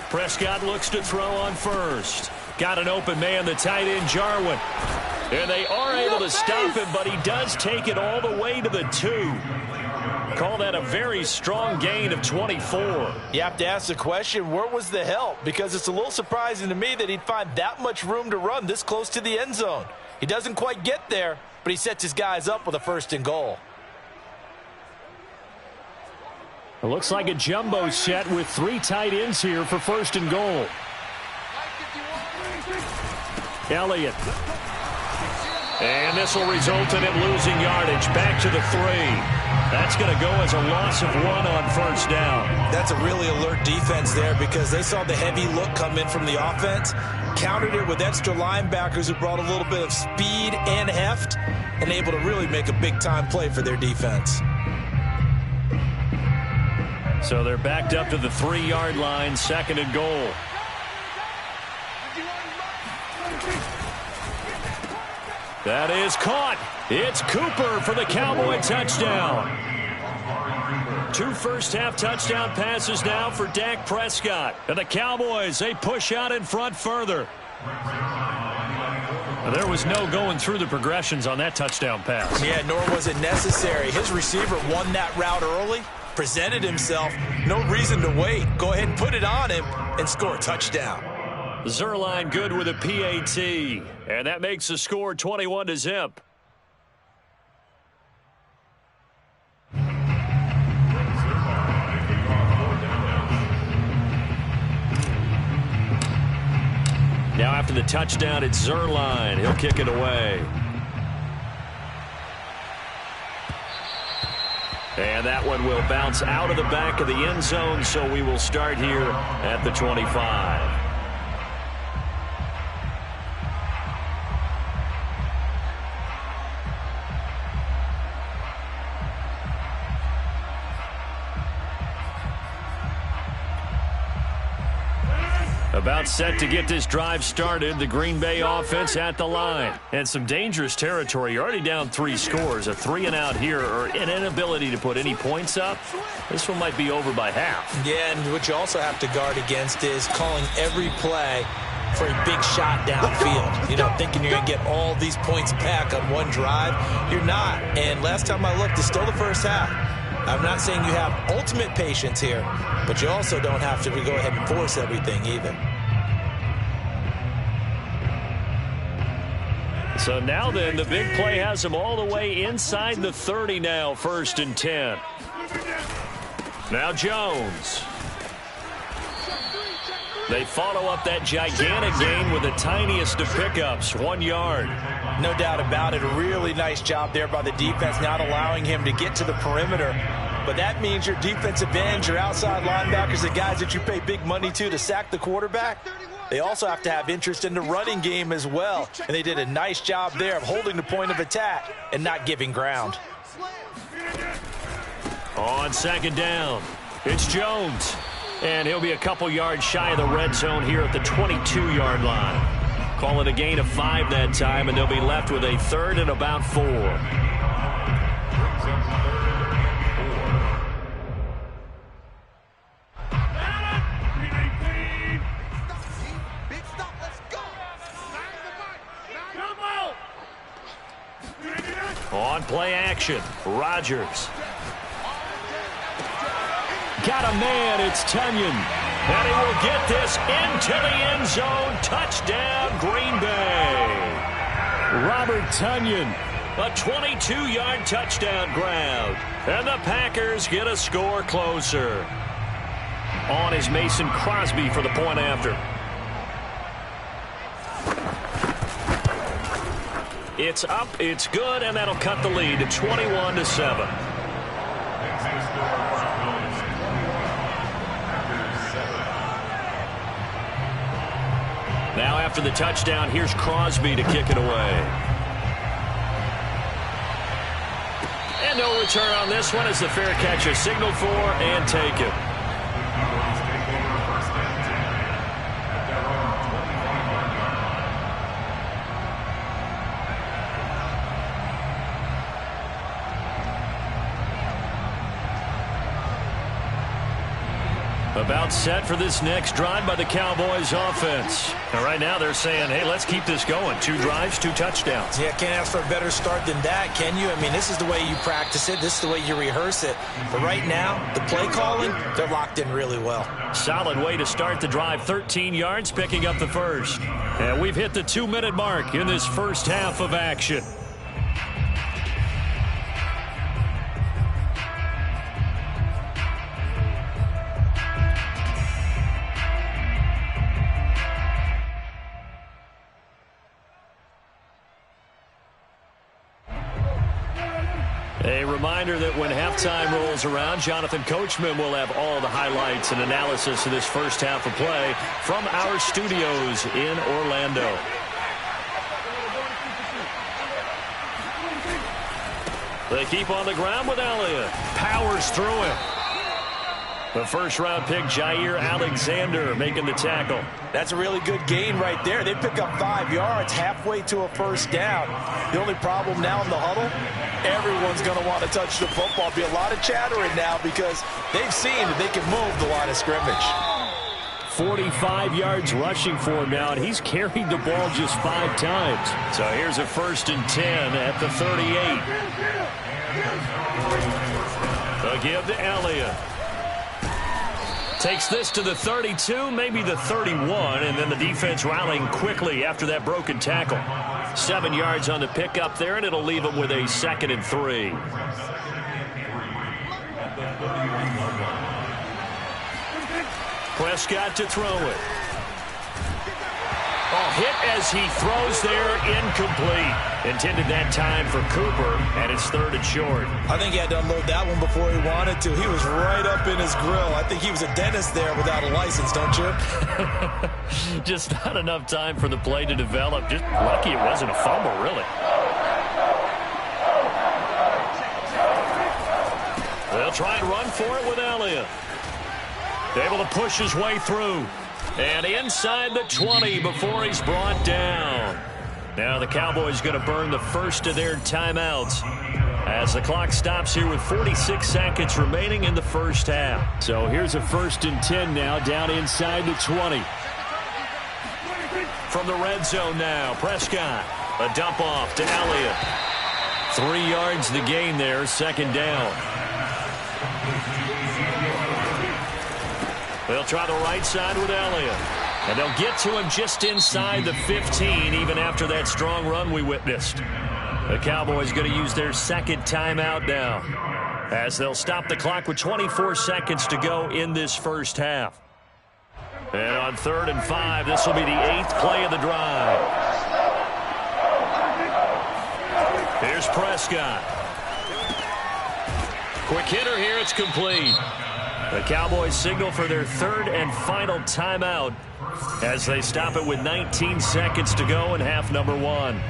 Prescott looks to throw on first. Got an open man, the tight end, Jarwin. And they are able to stop him, but he does take it all the way to the 2. Call that a very strong gain of 24. You have to ask the question, where was the help? Because it's a little surprising to me that he'd find that much room to run this close to the end zone. He doesn't quite get there, but he sets his guys up with a 1st and goal. It looks like a jumbo set with 3 tight ends here for 1st and goal. Elliott. And this will result in him losing yardage. Back to the 3. That's going to go as a loss of 1 on 1st down. That's a really alert defense there because they saw the heavy look come in from the offense, countered it with extra linebackers who brought a little bit of speed and heft, and able to really make a big-time play for their defense. So they're backed up to the 3-yard line, 2nd and goal. That is caught. It's Cooper for the Cowboy touchdown. 2 first-half touchdown passes now for Dak Prescott. And the Cowboys, they push out in front further. There was no going through the progressions on that touchdown pass. Yeah, nor was it necessary. His receiver won that route early, presented himself. No reason to wait. Go ahead and put it on him and score a touchdown. Zerline good with a PAT. And that makes the score 21-0. Now after the touchdown, it's Zerline. He'll kick it away. And that one will bounce out of the back of the end zone, so we will start here at the 25. About set to get this drive started. The Green Bay offense at the line. And some dangerous territory. You're already down 3 scores. A 3-and-out here or an inability to put any points up. This one might be over by half. Yeah, and what you also have to guard against is calling every play for a big shot downfield. You know, thinking you're going to get all these points back on one drive. You're not. And last time I looked, it's still the first half. I'm not saying you have ultimate patience here, but you also don't have to go ahead and force everything either. So now then, the big play has them all the way inside the 30 now, 1st and 10. Now Jones. They follow up that gigantic gain with the tiniest of pickups, 1 yard. No doubt about it. A really nice job there by the defense, not allowing him to get to the perimeter. But that means your defensive ends, your outside linebackers, the guys that you pay big money to sack the quarterback, they also have to have interest in the running game as well. And they did a nice job there of holding the point of attack and not giving ground. On 2nd down, it's Jones. And he'll be a couple yards shy of the red zone here at the 22-yard line. Call it a gain of 5 that time, and they'll be left with a 3rd and about 4. On play action, Rodgers. Got a man, it's Tekken. And he will get this into the end zone. Touchdown, Green Bay. Robert Tonyan, a 22-yard touchdown grab. And the Packers get a score closer. On is Mason Crosby for the point after. It's up, it's good, and that'll cut the lead to 21-7. Now after the touchdown, here's Crosby to kick it away. And no return on this one as the fair catch is signaled for and taken. About set for this next drive by the Cowboys offense. And right now they're saying, hey, let's keep this going. 2 drives, 2 touchdowns. Yeah, can't ask for a better start than that, can you? I mean, this is the way you practice it. This is the way you rehearse it. But right now, the play calling, they're locked in really well. Solid way to start the drive. 13 yards, picking up the first. And we've hit the 2-minute mark in this first half of action. A reminder that when halftime rolls around, Jonathan Coachman will have all the highlights and analysis of this first half of play from our studios in Orlando. They keep on the ground with Elliott. Powers through it. The first-round pick, Jair Alexander, making the tackle. That's a really good gain right there. They pick up 5 yards halfway to a first down. The only problem now in the huddle, everyone's going to want to touch the football. Be a lot of chattering now because they've seen that they can move the line of scrimmage. 45 yards rushing for him now, and he's carried the ball just 5 times. So here's a 1st and 10 at the 38. They'll give to Elliott. Takes this to the 32, maybe the 31, and then the defense rallying quickly after that broken tackle. 7 yards on the pickup there, and it'll leave them with a 2nd and 3. Prescott to throw it. Oh, hit as he throws there, incomplete. Intended that time for Cooper, and it's 3rd and short. I think he had to unload that one before he wanted to. He was right up in his grill. I think he was a dentist there without a license, don't you? Just not enough time for the play to develop. Just lucky it wasn't a fumble, really. They'll try and run for it with Elliott. Able to push his way through. And inside the 20 before he's brought down. Now the Cowboys going to burn the first of their timeouts as the clock stops here with 46 seconds remaining in the first half. So here's a 1st and 10 now down inside the 20. From the red zone now, Prescott. A dump off to Elliott. 3 yards the gain there, 2nd down. They'll try the right side with Elliott. And they'll get to him just inside the 15, even after that strong run we witnessed. The Cowboys going to use their 2nd timeout now, as they'll stop the clock with 24 seconds to go in this first half. And on 3rd and 5, this will be the 8th play of the drive. Here's Prescott. Quick hitter here, it's complete. The Cowboys signal for their 3rd and final timeout as they stop it with 19 seconds to go in half number 1.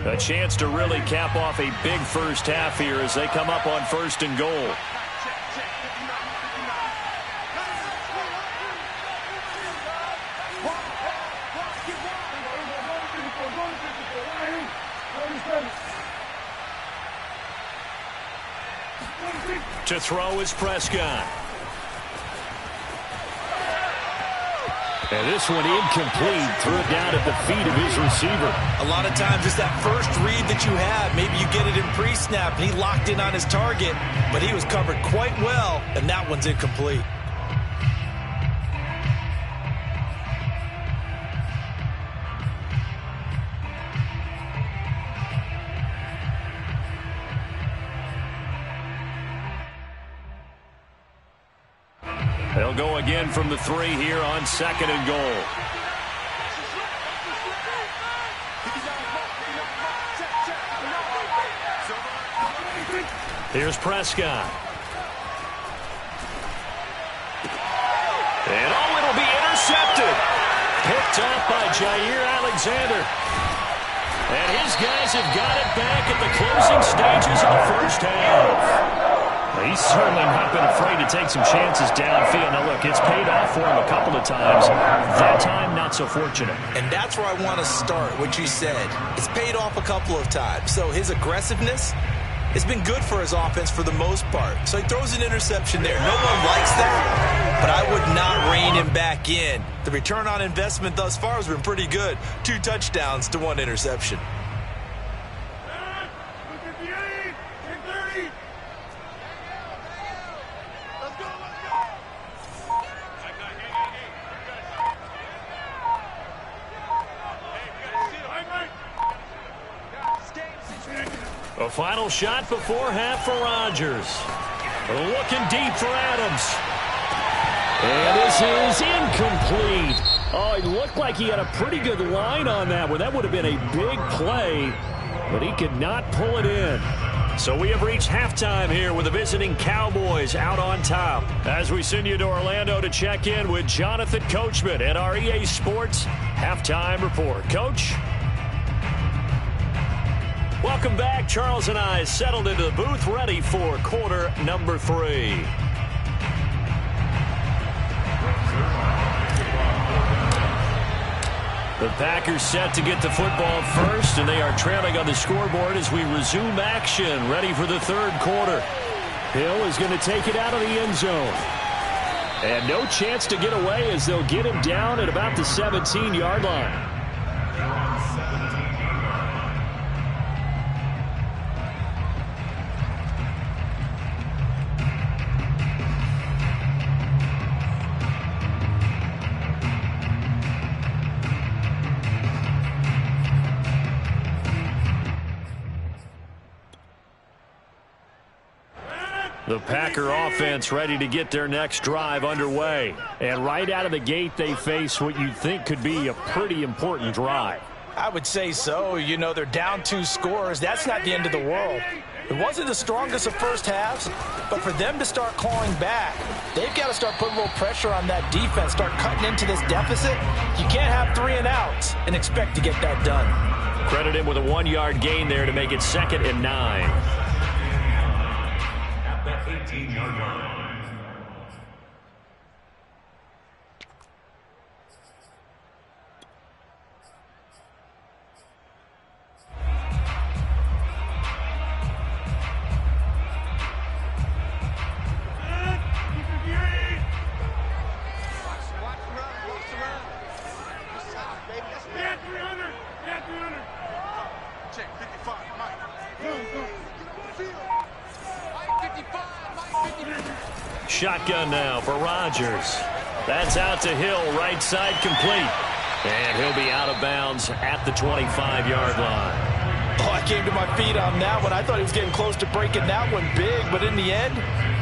A chance to really cap off a big first half here as they come up on 1st and goal. To throw is Prescott. And this one incomplete. Threw it down at the feet of his receiver. A lot of times it's that first read that you have. Maybe you get it in pre-snap. He locked in on his target, but he was covered quite well, and that one's incomplete. They'll go again from the 3 here on 2nd and goal. Here's Prescott. And oh, it'll be intercepted. Picked up by Jair Alexander. And his guys have got it back at the closing stages of the first half. He's certainly not been afraid to take some chances downfield. Now, look, it's paid off for him a couple of times. That time, not so fortunate. And that's where I want to start, what you said. It's paid off a couple of times. So his aggressiveness, It's been good for his offense for the most part. So he throws an interception there. No one likes that, but I would not rein him back in. The return on investment thus far has been pretty good. 2 touchdowns to 1 interception. A final shot before half for Rodgers. Looking deep for Adams. And this is incomplete. Oh, it looked like he had a pretty good line on that one. That would have been a big play, but he could not pull it in. So we have reached halftime here with the visiting Cowboys out on top. As we send you to Orlando to check in with Jonathan Coachman at our EA Sports Halftime Report. Coach? Welcome back. Charles and I settled into the booth, ready for quarter number 3. The Packers set to get the football first, and they are trailing on the scoreboard as we resume action, ready for the third quarter. Hill is going to take it out of the end zone. And no chance to get away as they'll get him down at about the 17-yard line. The Packer offense ready to get their next drive underway. And right out of the gate, they face what you think could be a pretty important drive. I would say so. You know, they're down 2 scores. That's not the end of the world. It wasn't the strongest of first halves, but for them to start clawing back, they've got to start putting a little pressure on that defense, start cutting into this deficit. You can't have 3 and outs and expect to get that done. Credit him with a 1-yard gain there to make it 2nd and 9. 18-yard line. Shotgun now for Rodgers. That's out to Hill, right side complete. And he'll be out of bounds at the 25-yard line. Oh, I came to my feet on that one. I thought he was getting close to breaking that one big, but in the end,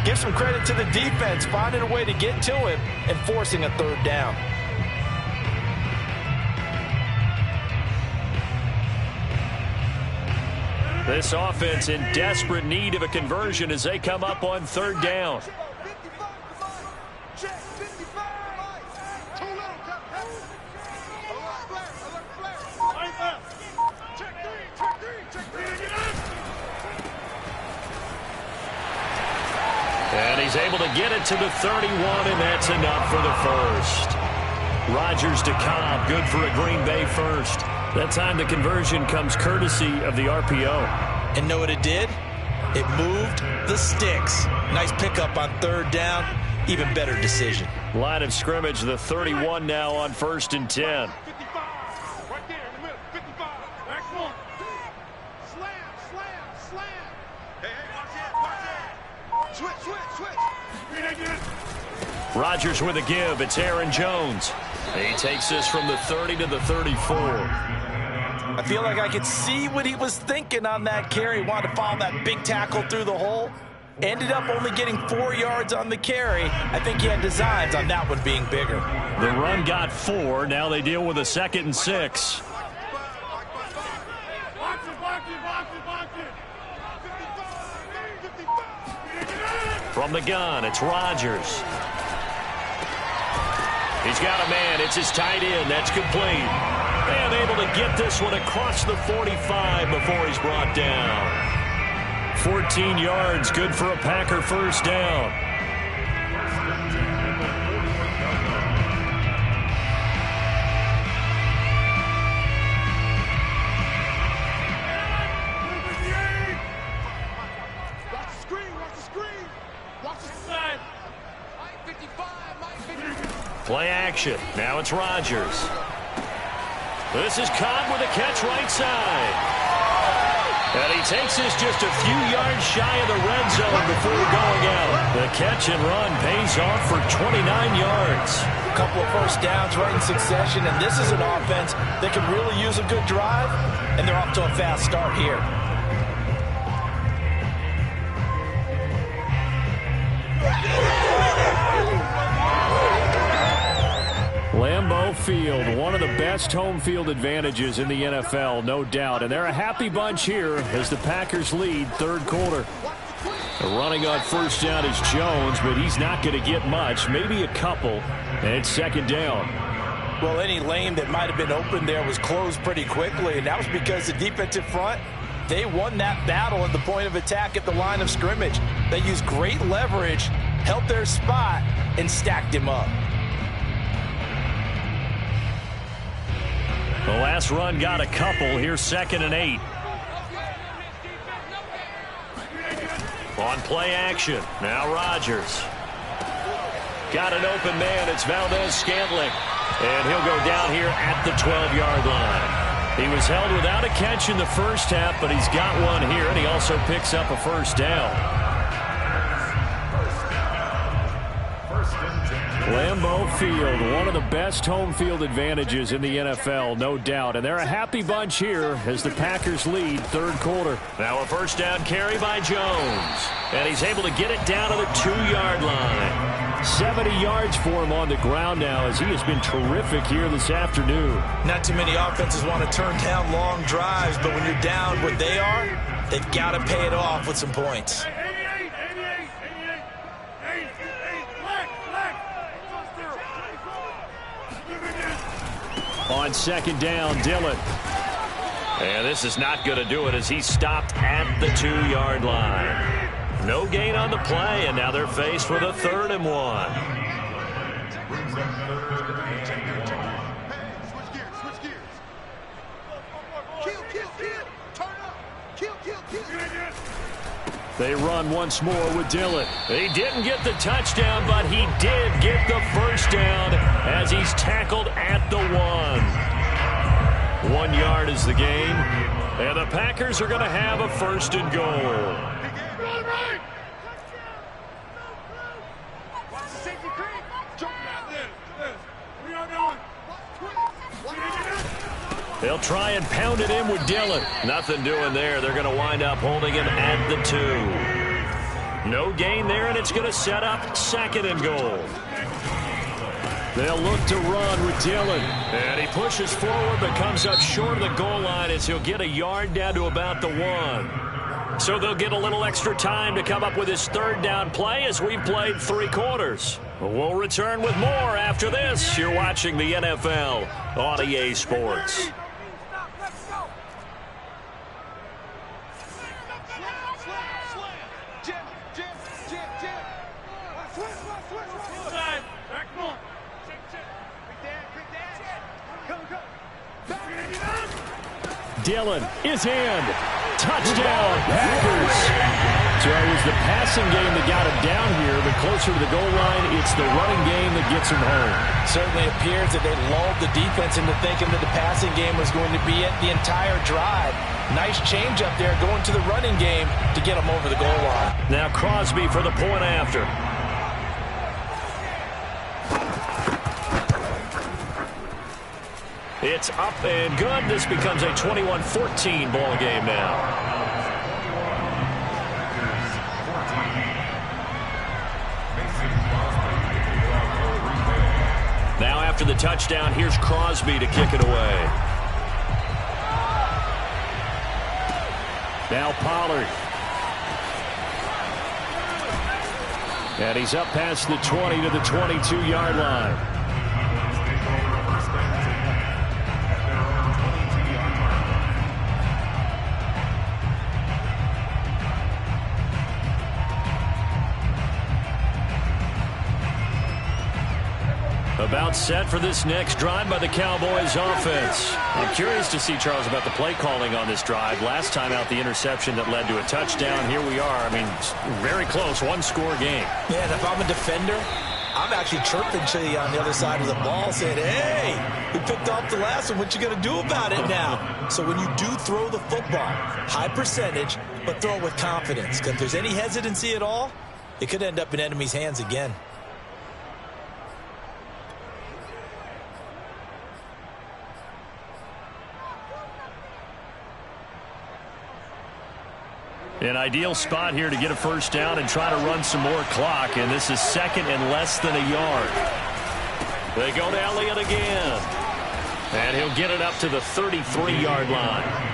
give some credit to the defense, finding a way to get to him and forcing a 3rd down. This offense in desperate need of a conversion as they come up on 3rd down. And he's able to get it to the 31, and that's enough for the first. Rodgers to Cobb, good for a Green Bay first. That time the conversion comes courtesy of the RPO. And know what it did? It moved the sticks. Nice pickup on 3rd down. Even better decision. Line of scrimmage, the 31 now on 1st and 10. 55. Right there in the middle. 55. Back one. Slam, slam, slam. Hey, watch it, watch it. Switch. Rodgers with a give. It's Aaron Jones. He takes this from the 30 to the 34. I feel like I could see what he was thinking on that carry. Wanted to follow that big tackle through the hole. Ended up only getting 4 yards on the carry. I think he had designs on that one being bigger. The run got 4. Now they deal with a 2nd and 6. From the gun, it's Rodgers. He's got a man. It's his tight end. That's complete. And able to get this one across the 45 before he's brought down. 14 yards, good for a Packer 1st down. Play action. Now it's Rodgers. This is Cobb with a catch right side. And he takes this just a few yards shy of the red zone before going out. The catch and run pays off for 29 yards. A couple of first downs right in succession, and this is an offense that can really use a good drive, and they're off to a fast start here. Lambeau Field, one of the best home field advantages in the NFL, no doubt. And they're a happy bunch here as the Packers lead third quarter. Running on first down is Jones, but he's not going to get much, maybe a couple, and it's second down. Well, any lane that might have been open there was closed pretty quickly, and that was because the defensive front, they won that battle at the point of attack at the line of scrimmage. They used great leverage, held their spot, and stacked him up. The last run got a couple. Here's 2nd and 8. On play action. Now Rodgers. Got an open man. It's Valdez-Scantling. And he'll go down here at the 12-yard line. He was held without a catch in the first half, but he's got one here, and he also picks up a first down. Lambeau Field, one of the best home field advantages in the NFL, no doubt. And they're a happy bunch here as the Packers lead third quarter. Now a first down carry by Jones. And he's able to get it down to the 2-yard line. 70 yards for him on the ground now as he has been terrific here this afternoon. Not too many offenses want to turn down long drives, but when you're down what they are, they've got to pay it off with some points. On second down, Dillon. And this is not going to do it as he's stopped at the 2-yard line. No gain on the play, and now they're faced with a 3rd and 1. Switch gears. Kill. Turn up. Kill. They run once more with Dillon. He didn't get the touchdown, but he did get the first down as he's tackled at the 1. 1 yard is the gain, and the Packers are going to have a 1st and goal. They'll try and pound it in with Dillon. Nothing doing there. They're going to wind up holding him at the 2. No gain there, and it's going to set up 2nd and goal. They'll look to run with Dillon. And he pushes forward but comes up short of the goal line as he'll get a yard down to about the 1. So they'll get a little extra time to come up with his 3rd down play as we've played 3 quarters. We'll return with more after this. You're watching the NFL on EA Sports. Dillon is in. Touchdown, Packers. So it was the passing game that got him down here, but closer to the goal line, it's the running game that gets him home. Certainly appears that they lulled the defense into thinking that the passing game was going to be it the entire drive. Nice change up there going to the running game to get him over the goal line. Now Crosby for the point after. It's up and good. This becomes a 21-14 ball game now. Now after the touchdown, here's Crosby to kick it away. Now Pollard. And he's up past the 20 to the 22-yard line. About set for this next drive by the Cowboys offense. I'm curious to see, Charles, about the play calling on this drive. Last time out, the interception that led to a touchdown. Here we are. I mean, very close, one-score game. Yeah, and if I'm a defender, I'm actually chirping Chili on the other side of the ball saying, hey, we picked off the last one. What you going to do about it now? So when you do throw the football, high percentage, but throw it with confidence. Because if there's any hesitancy at all, it could end up in enemy's hands again. An ideal spot here to get a first down and try to run some more clock. And this is second and less than a yard. They go to Elliott again. And he'll get it up to the 33-yard line.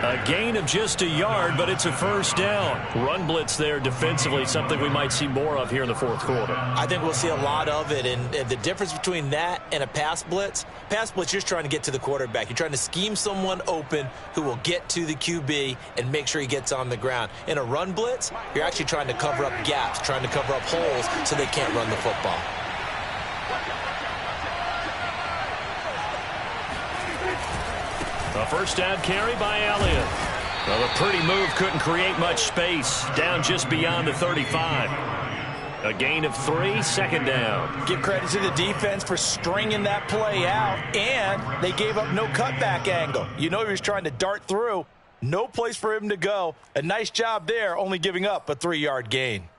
A gain of just a yard, but it's a first down. Run blitz there defensively, something we might see more of here in the fourth quarter. I think we'll see a lot of it, and the difference between that and a pass blitz, you're just trying to get to the quarterback. You're trying to scheme someone open who will get to the QB and make sure he gets on the ground. In a run blitz, you're actually trying to cover up gaps, trying to cover up holes so they can't run the football. A first down carry by Elliott. Well, a pretty move couldn't create much space. Down just beyond the 35. A gain of 3, second down. Give credit to the defense for stringing that play out, and they gave up no cutback angle. You know he was trying to dart through. No place for him to go. A nice job there, only giving up a 3-yard gain.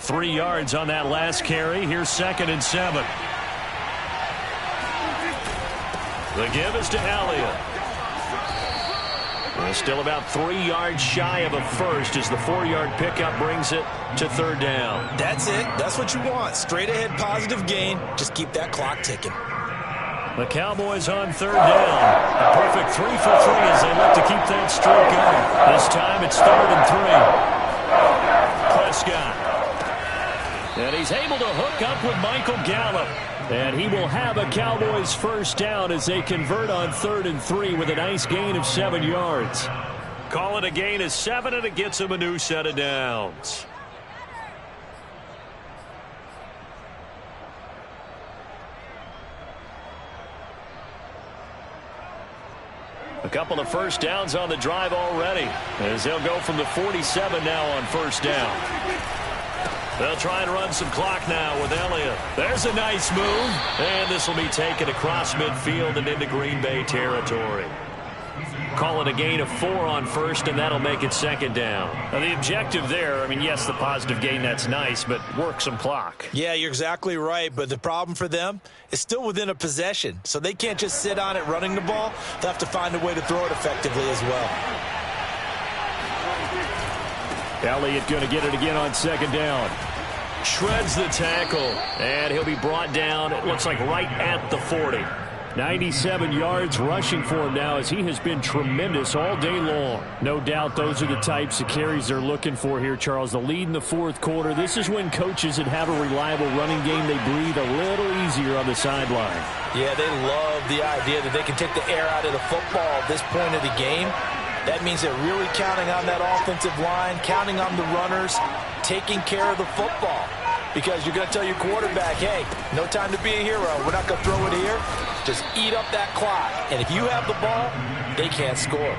Three yards on that last carry. Here's second and 7. The give is to Elliott. Well, still about 3 yards shy of a first as the 4-yard pickup brings it to third down. That's it. That's what you want. Straight ahead positive gain. Just keep that clock ticking. The Cowboys on third down. A perfect 3 for 3 as they look to keep that streak going. This time it's third and 3. Prescott. And he's able to hook up with Michael Gallup. And he will have a Cowboys first down as they convert on third and 3 with a nice gain of 7 yards. Call it a gain of 7, and it gets him a new set of downs. A couple of first downs on the drive already, as they'll go from the 47 now on first down. They'll try and run some clock now with Elliott. There's a nice move, and this will be taken across midfield and into Green Bay territory. Call it a gain of 4 on first, and that'll make it second down. Now, the objective there, I mean, yes, the positive gain, that's nice, but work some clock. Yeah, you're exactly right, but the problem for them is still within a possession, so they can't just sit on it running the ball. They'll have to find a way to throw it effectively as well. Elliott going to get it again on second down. Shreds the tackle, and he'll be brought down, it looks like right at the 40. 97 yards rushing for him now as he has been tremendous all day long. No doubt those are the types of carries they're looking for here, Charles. The lead in the fourth quarter. This is when coaches that have a reliable running game, they breathe a little easier on the sideline. Yeah, they love the idea that they can take the air out of the football at this point of the game. That means they're really counting on that offensive line, counting on the runners, taking care of the football. Because you're going to tell your quarterback, hey, no time to be a hero. We're not going to throw it here. Just eat up that clock. And if you have the ball, they can't score.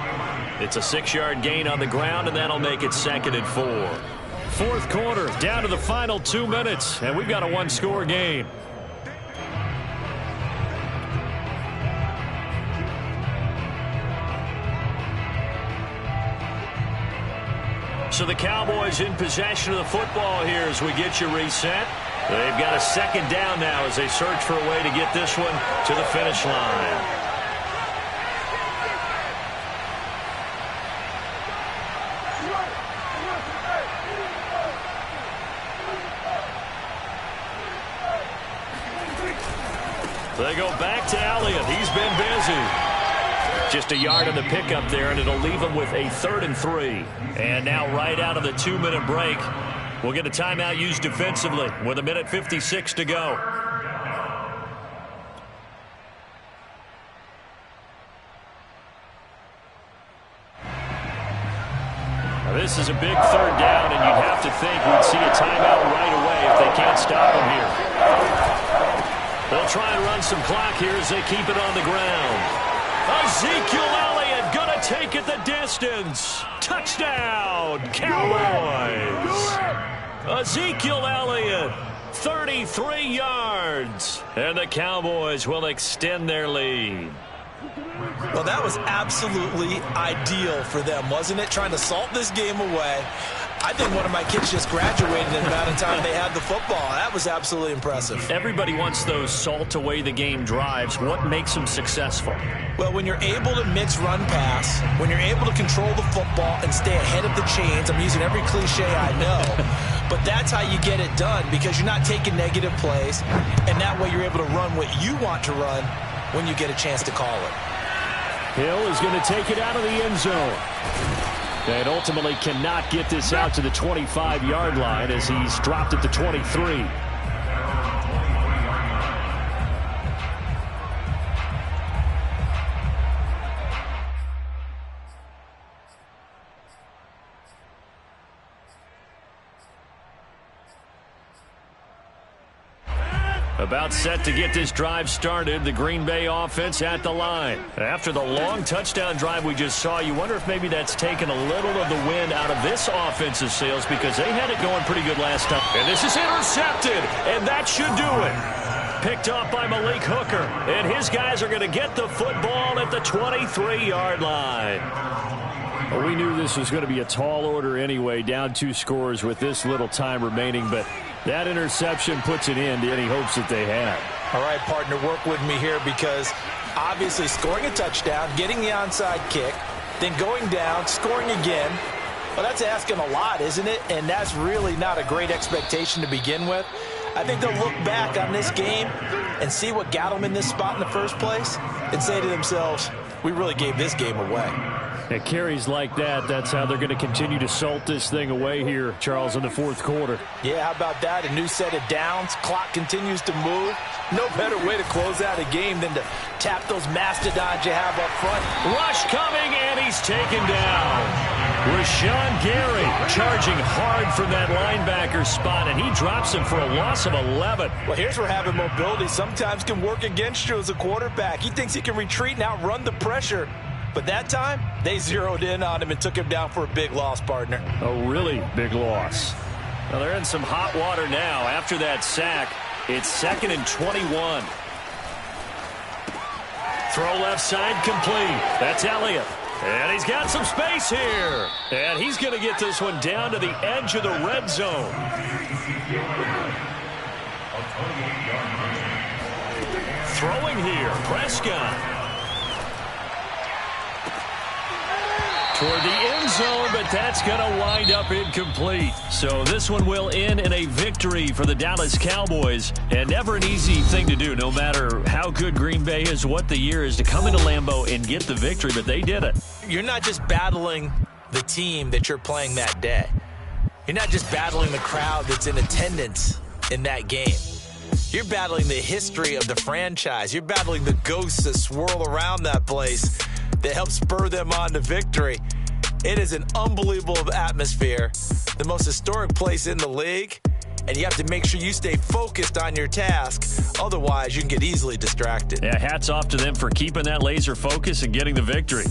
It's a 6-yard gain on the ground, and that'll make it second and 4. Fourth quarter, down to the final 2 minutes, and we've got a one-score game. So the Cowboys in possession of the football here as we get you reset. They've got a second down now as they search for a way to get this one to the finish line. They go back to Elliott. He's been busy. Just a yard on the pickup there, and it'll leave them with a third and 3. And now right out of the 2-minute break, we'll get a timeout used defensively with 1:56 to go. Now this is a big third down, and you'd have to think we'd see a timeout right away if they can't stop them here. They'll try and run some clock here as they keep it on the ground. Ezekiel Elliott gonna at the distance. Touchdown, Cowboys. Ezekiel Elliott, 33 yards. And the Cowboys will extend their lead. Well, that was absolutely ideal for them, wasn't it? Trying to salt this game away. I think one of my kids just graduated in the amount of time they had the football. That was absolutely impressive. Everybody wants those salt away the game drives. What makes them successful? Well, when you're able to mix run pass, when you're able to control the football and stay ahead of the chains, I'm using every cliche I know, but that's how you get it done because you're not taking negative plays, and that way you're able to run what you want to run when you get a chance to call it. Hill is going to take it out of the end zone. And ultimately cannot get this out to the 25-yard line as he's dropped at the 23. About set to get this drive started. The Green Bay offense at the line. After the long touchdown drive we just saw, you wonder if maybe that's taken a little of the wind out of this offensive sails because they had it going pretty good last time. And this is intercepted, and that should do it. Picked up by Malik Hooker, and his guys are going to get the football at the 23-yard line. Well, we knew this was going to be a tall order anyway, down 2 scores with this little time remaining, but that interception puts an end to any hopes that they had. All right, partner, work with me here because obviously scoring a touchdown, getting the onside kick, then going down, scoring again, well, that's asking a lot, isn't it? And that's really not a great expectation to begin with. I think they'll look back on this game and see what got them in this spot in the first place and say to themselves, we really gave this game away. At carries like that, that's how they're going to continue to salt this thing away here, Charles, in the fourth quarter. Yeah, how about that? A new set of downs. Clock continues to move. No better way to close out a game than to tap those mastodons you have up front. Rush coming, and he's taken down. Rashawn Gary charging hard from that linebacker spot, and he drops him for a loss of 11. Well, here's where having mobility sometimes can work against you as a quarterback. He thinks he can retreat and outrun the pressure. But that time, they zeroed in on him and took him down for a big loss, partner. A really big loss. Well, they're in some hot water now. After that sack, it's 2nd and 21. Throw left side complete. That's Elliott. And he's got some space here. And he's going to get this one down to the edge of the red zone. Throwing here, Prescott. Toward the end zone, but that's going to wind up incomplete. So this one will end in a victory for the Dallas Cowboys. And never an easy thing to do, no matter how good Green Bay is, what the year is, to come into Lambeau and get the victory, but they did it. You're not just battling the team that you're playing that day. You're not just battling the crowd that's in attendance in that game. You're battling the history of the franchise. You're battling the ghosts that swirl around that place that help spur them on to victory. It is an unbelievable atmosphere, the most historic place in the league, and you have to make sure you stay focused on your task. Otherwise, you can get easily distracted. Yeah, hats off to them for keeping that laser focus and getting the victory.